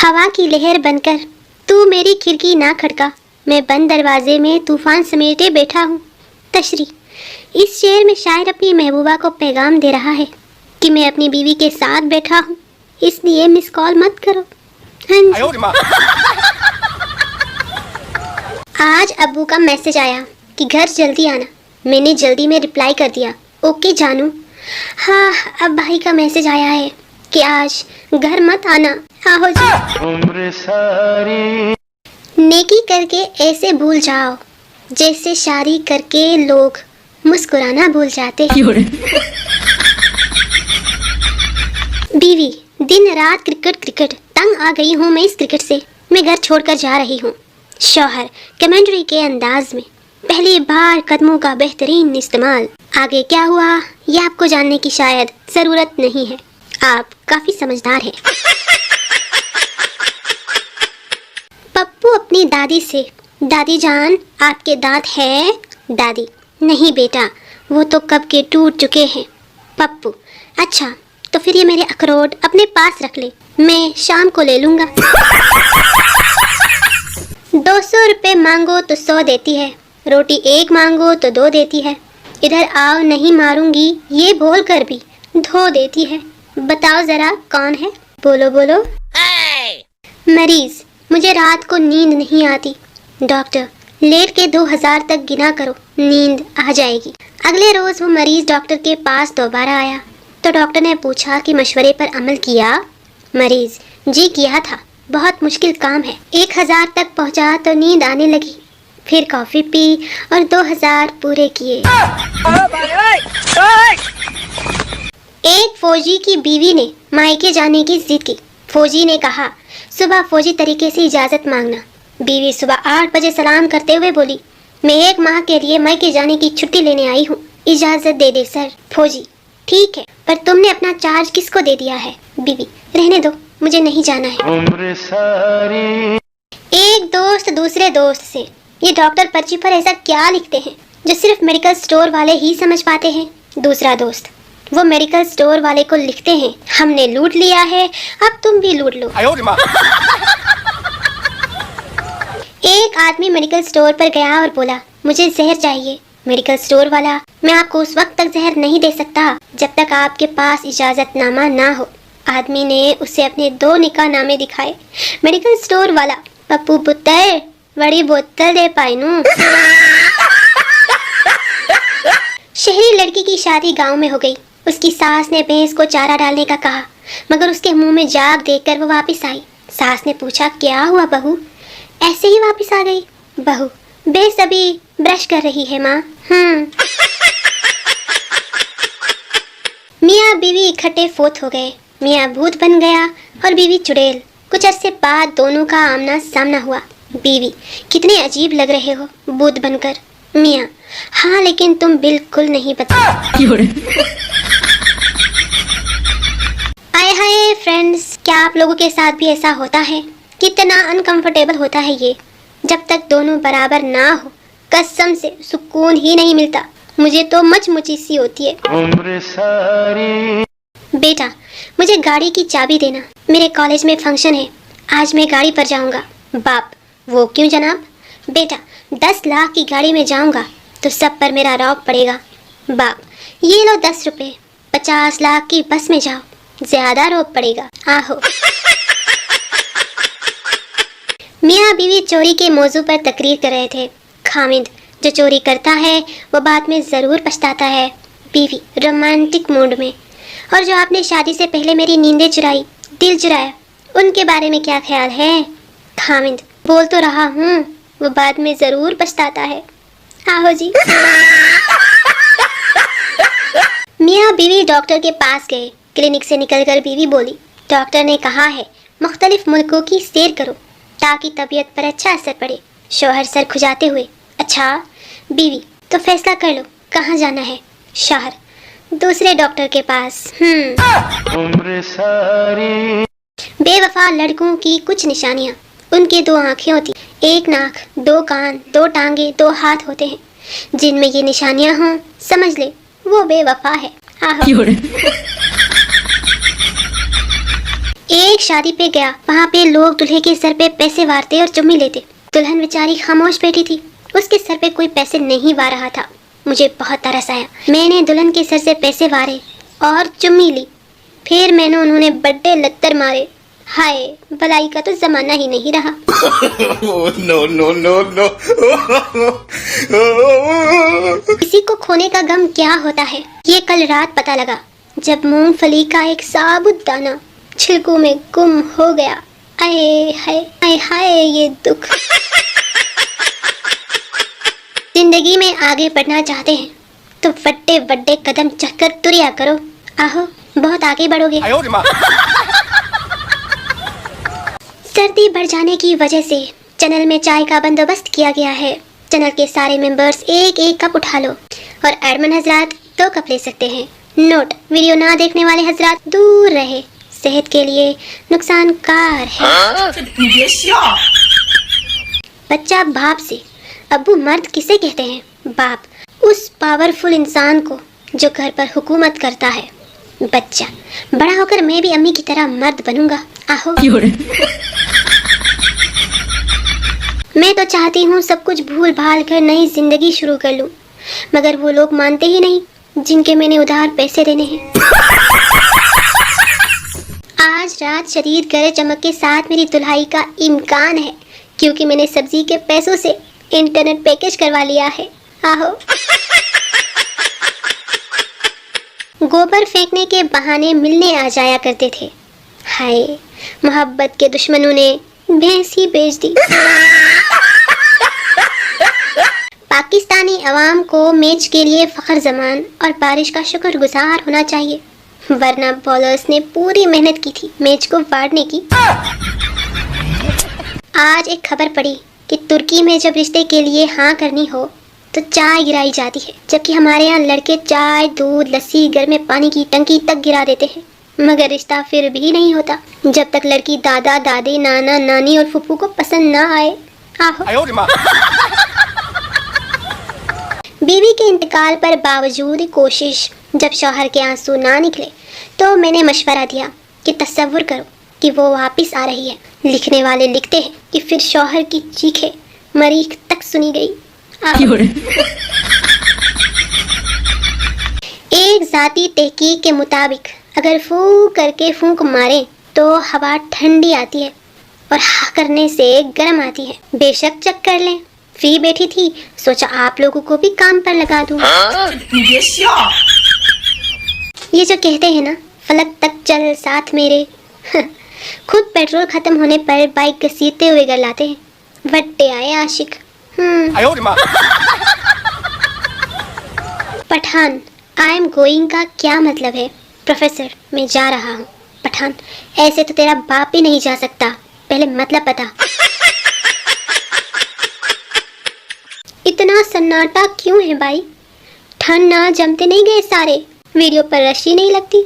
हवा की लहर बनकर तू मेरी खिड़की ना खड़का, मैं बंद दरवाजे में तूफान समेटे बैठा हूँ। तशरी। इस शेर में शायर अपनी महबूबा को पैगाम दे रहा है कि मैं अपनी बीवी के साथ बैठा हूँ, इसलिए मिस कॉल मत करो। हाँ जी। आज अब्बू का मैसेज आया कि घर जल्दी आना। मैंने जल्दी में रिप्लाई कर दिया, ओके जानू। हाँ, अब भाई का मैसेज आया है कि आज घर मत आना। आहो जी। उम्र सारी नेकी करके ऐसे भूल जाओ जैसे शादी करके लोग मुस्कुराना भूल जाते हैं। बीवी, दिन रात क्रिकेट क्रिकेट, तंग आ गई हूँ मैं इस क्रिकेट से, मैं घर छोड़कर जा रही हूँ। शौहर कमेंट्री के अंदाज में, पहली बार कदमों का बेहतरीन इस्तेमाल। आगे क्या हुआ ये आपको जानने की शायद जरूरत नहीं है, आप काफी समझदार हैं। पप्पू अपनी दादी से, दादी जान आपके दांत हैं? दादी, नहीं बेटा, वो तो कब के टूट चुके हैं। पप्पू, अच्छा तो फिर ये मेरे अखरोट अपने पास रख ले, मैं शाम को ले लूंगा। 200 रुपए मांगो तो 100 देती है, रोटी एक मांगो तो 2 देती है, इधर आओ नहीं मारूंगी ये बोल कर भी 2 देती है। बताओ जरा कौन है? बोलो बोलो। मरीज, मुझे रात को नींद नहीं आती। डॉक्टर, लेट के 2000 तक गिना करो, नींद आ जाएगी। अगले रोज वो मरीज डॉक्टर के पास दोबारा आया तो डॉक्टर ने पूछा कि मशवरे पर अमल किया? मरीज, जी किया था, बहुत मुश्किल काम है। 1000 तक पहुंचा तो नींद आने लगी, फिर कॉफी पी और 2000 पूरे किए। एक फौजी की बीवी ने मायके जाने की जिद की। फौजी ने कहा, सुबह फौजी तरीके से इजाजत मांगना। बीवी सुबह 8 बजे सलाम करते हुए बोली, मैं 1 माह के लिए मायके जाने की छुट्टी लेने आई हूँ, इजाजत दे दे सर। फौजी, ठीक है, पर तुमने अपना चार्ज किसको दे दिया है? बीवी, रहने दो, मुझे नहीं जाना है। उम्र सारी। एक दोस्त दूसरे दोस्त से, ये डॉक्टर पर्ची पर ऐसा क्या लिखते हैं जो सिर्फ मेडिकल स्टोर वाले ही समझ पाते हैं? दूसरा दोस्त, वो मेडिकल स्टोर वाले को लिखते हैं, हमने लूट लिया है, अब तुम भी लूट लो। एक आदमी मेडिकल स्टोर पर गया और बोला, मुझे जहर चाहिए। मेडिकल स्टोर वाला, मैं आपको उस वक्त तक जहर नहीं दे सकता जब तक आपके पास इजाजतनामा ना हो। आदमी ने उसे अपने 2 निकाहनामे दिखाए। मेडिकल स्टोर वाला, पप्पू पुत्र बड़ी बोतल दे पाइनू। शहरी लड़की की शादी गांव में हो गई। उसकी सास ने भैंस को चारा डालने का कहा, मगर उसके मुंह में जाग देखकर वो वापस आई। सास ने पूछा, क्या हुआ बहू, ऐसे ही वापस आ गई? बहू, बेस अभी ब्रश कर रही है माँ। मियाँ बीवी इकट्ठे फोत हो गए। मियाँ भूत बन गया और बीवी चुड़ैल। कुछ अरसे बाद दोनों का आमना सामना हुआ। बीवी, कितने अजीब लग रहे हो भूत बनकर। मियाँ, हाँ लेकिन तुम बिल्कुल नहीं बता। आए हाय फ्रेंड्स, क्या आप लोगों के साथ भी ऐसा होता है? कितना अनकंफर्टेबल होता है ये, जब तक दोनों बराबर ना हो, कसम से सुकून ही नहीं मिलता। मुझे तो मचमुची सी होती है। उम्र सारी। बेटा, मुझे गाड़ी की चाबी देना, मेरे कॉलेज में फंक्शन है, आज मैं गाड़ी पर जाऊंगा। बाप, वो क्यों जनाब? बेटा, 10 लाख की गाड़ी में जाऊंगा तो सब पर मेरा रौब पड़ेगा। बाप, ये लो 10 रुपए, 50 लाख की बस में जाओ, ज्यादा रौब पड़ेगा। आहो। मियाँ बीवी चोरी के मौजू पर तकरीर कर रहे थे। खामिद, जो चोरी करता है वो बाद में ज़रूर पछताता है। बीवी रोमांटिक मूड में, और जो आपने शादी से पहले मेरी नींदें चुराई, दिल चुराया, उनके बारे में क्या ख्याल है? खामिद, बोल तो रहा हूँ, वो बाद में ज़रूर पछताता है। आहो जी। मियाँ बीवी डॉक्टर के पास गए। क्लिनिक से निकलकर बीवी बोली, डॉक्टर ने कहा है मुख्तलिफ मुल्कों की सैर करो ताकि तबीयत पर अच्छा असर पड़े। शौहर सर खुजाते हुए, अच्छा। बीवी, तो फैसला कर लो, कहाँ जाना है? शौहर, दूसरे डॉक्टर के पास। उम्र सारी। बेवफा लड़कों की कुछ निशानियाँ, उनके 2 आँखें होती, 1 नाक, 2 कान, 2 टांगे, 2 हाथ होते हैं। जिनमें ये निशानियाँ हों, समझ ले वो बेवफा है। एक शादी पे गया, वहाँ पे लोग दूल्हे के सर पे पैसे वारते और चुम्मी लेते। दुल्हन बेचारी खामोश बैठी थी, उसके सर पे कोई पैसे नहीं वार रहा था। मुझे बहुत तरस आया। मैंने दुल्हन के सर से पैसे वारे और चुम्मी ली। फिर मैंने उन्होंने बड़े लत्तर मारे। हाय, भलाई का तो जमाना ही नहीं रहा। No no no no. किसी को खोने का गम क्या होता है, ये कल रात पता लगा, जब मूंगफली का एक साबुत दाना छिलकों में गुम हो गया। आए हाय, आए हाय, ये दुख। जिंदगी में आगे बढ़ना चाहते हैं तो बड़े बड़े कदम चढ़कर तुरिया करो। आहो, बहुत आगे बढ़ोगे। सर्दी बढ़ जाने की वजह से चैनल में चाय का बंदोबस्त किया गया है। चैनल के सारे मेंबर्स एक एक कप उठा लो और एडमिन हजरात 2 कप ले सकते हैं। नोट, वीडियो ना देखने वाले हजरात दूर रहे, सेहत के लिए नुकसानकार है। बच्चा बाप से, अब्बू मर्द किसे कहते हैं? बाप, उस पावरफुल इंसान को जो घर पर हुकूमत करता है। बच्चा, बड़ा होकर मैं भी अम्मी की तरह मर्द बनूंगा। आहो। मैं तो चाहती हूँ सब कुछ भूल भाल कर नई जिंदगी शुरू कर लूँ, मगर वो लोग मानते ही नहीं जिनके मैंने उधार पैसे देने हैं। आज रात शदीद गरज चमक के साथ मेरी दुल्हाई का इम्कान है, क्योंकि मैंने सब्जी के पैसों से इंटरनेट पैकेज करवा लिया है। आहो। गोबर फेंकने के बहाने मिलने आ जाया करते थे। हाय, मोहब्बत के दुश्मनों ने भैंस ही बेच दी। पाकिस्तानी अवाम को मैच के लिए फख्र जमान और बारिश का शुक्रगुजार होना चाहिए, वरना बॉलर्स ने पूरी मेहनत की थी मैच को फाड़ने की। आज एक खबर पड़ी कि तुर्की में जब रिश्ते के लिए हाँ करनी हो तो चाय गिराई जाती है, जबकि हमारे यहाँ लड़के चाय, दूध, लस्सी, घर में पानी की टंकी तक गिरा देते हैं, मगर रिश्ता फिर भी नहीं होता जब तक लड़की दादा, दादी, नाना, नानी और फुप्पू को पसंद ना आए। आहो। बीवी के इंतकाल पर बावजूद कोशिश जब शौहर के आंसू ना निकले तो मैंने मशवरा दिया कि तसव्वुर करो कि वो वापस आ रही है। लिखने वाले लिखते हैं कि फिर शौहर की चीखें मरीख तक सुनी गई। एक जाती तहकीक के मुताबिक अगर फूंक करके फूंक मारे तो हवा ठंडी आती है और हा करने से गर्म आती है। बेशक चेक कर लें, फ्री बैठी थी, सोचा आप लोगों को भी काम पर लगा दूं। ये जो कहते हैं ना, फलक तक चल साथ मेरे, खुद पेट्रोल खत्म होने पर बाइक घसीटते हुए घर लाते हैं। वट्टे आए आशिक। पठान, आई एम गोइंग का क्या मतलब है? प्रोफेसर, मैं जा रहा हूँ। पठान, ऐसे तो तेरा बाप ही नहीं जा सकता, पहले मतलब बता। इतना सन्नाटा क्यों है भाई? ठंड ना जमते नहीं गए सारे, वीडियो पर रशी नहीं लगती।